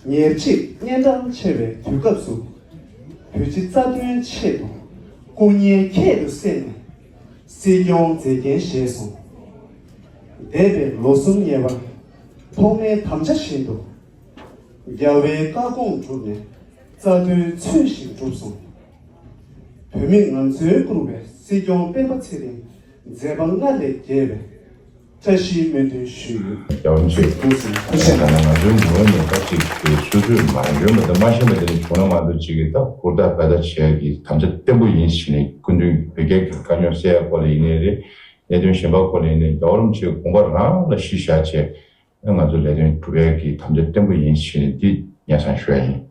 예치 년당 체외 두급수 표지 자든 체도 공예 캐도 센 시경 제겐 시에서 대배 로송 예와 통의 탐자신도 야외 가공 중에 자든 최신 조성 표민 남수의 그룹에 시경 펜파 tsering 제방간의 계획 다시 면된 슈 연쇄 그래서는 중요한 것이 그 수술 말하면 마시면 되는 전화만도 지겠다. 보다 받아 지역이 감자 때문에 인신이 근데 되게 간요세야 걸리네. 내준 심박 걸리네. 여름 지역 공부를 하나 시시하지. 아마도 내준 부액이 감자 때문에 인신이 뒤 야산 쉐이.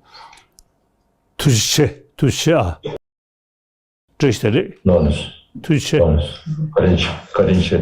투시아. 这是的。 노스. 투시. 노스. 거린시.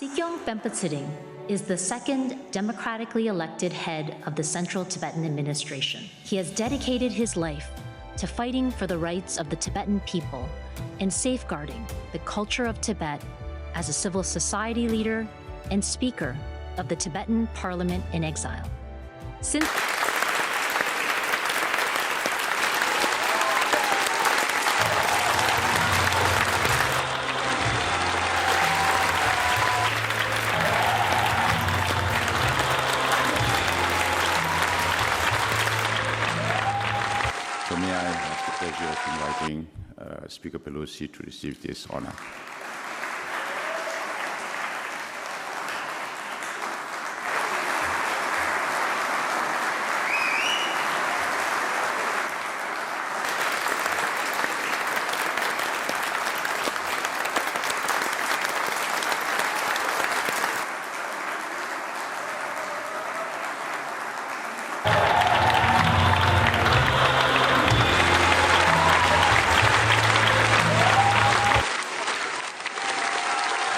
Sikyong Penpa Tsering is the second democratically elected head of the Central Tibetan Administration. He has dedicated his life to fighting for the rights of the Tibetan people and safeguarding the culture of Tibet as a civil society leader and speaker of the Tibetan Parliament in exile. Since So may I have the pleasure of inviting Speaker Pelosi to receive this honor.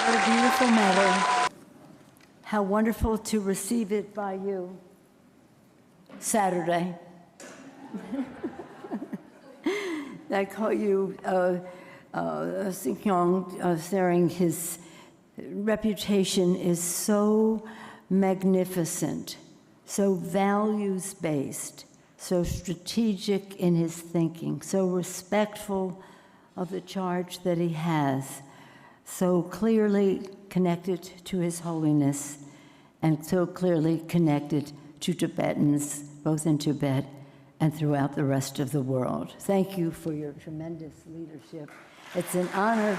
What a beautiful medal. How wonderful to receive it by you. Saturday. I call you Sikyong Tsering. His reputation is so magnificent, so values-based, so strategic in his thinking, so respectful of the charge that he has, so clearly connected to His Holiness, and so clearly connected to Tibetans, both in Tibet and throughout the rest of the world. Thank you for your tremendous leadership. It's an honor.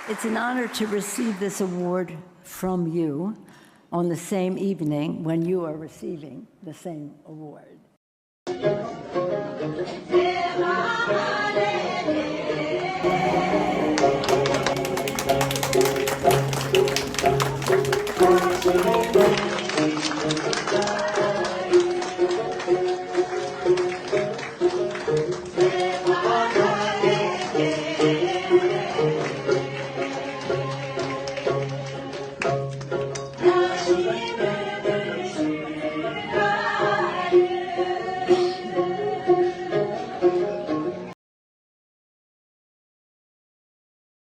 It's an honor to receive this award from you on the same evening when you are receiving the same award.